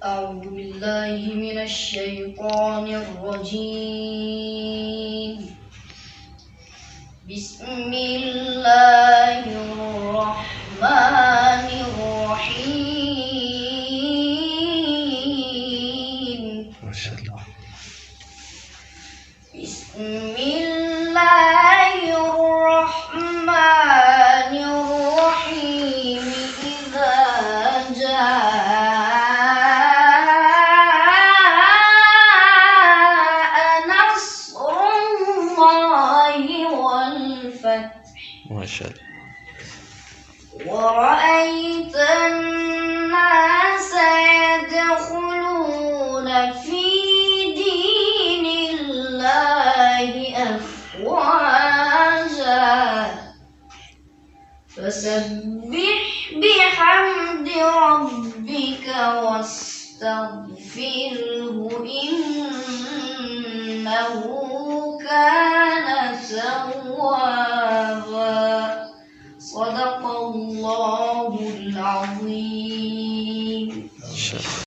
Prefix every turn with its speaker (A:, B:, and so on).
A: أعوذ بالله من الشيطان الرجيم. بسم الله الرحمن الرحيم.
B: ما شاء الله.
A: بسم الله الرحمن الرحيم. إذا جاء نصر الله والفتح
B: ما شاء الله.
A: ورأيت الناس يدخلون في دين الله أفواجا فسبح بحمد ربك واستغفره إنه كان توابا. صدق الله العظيم.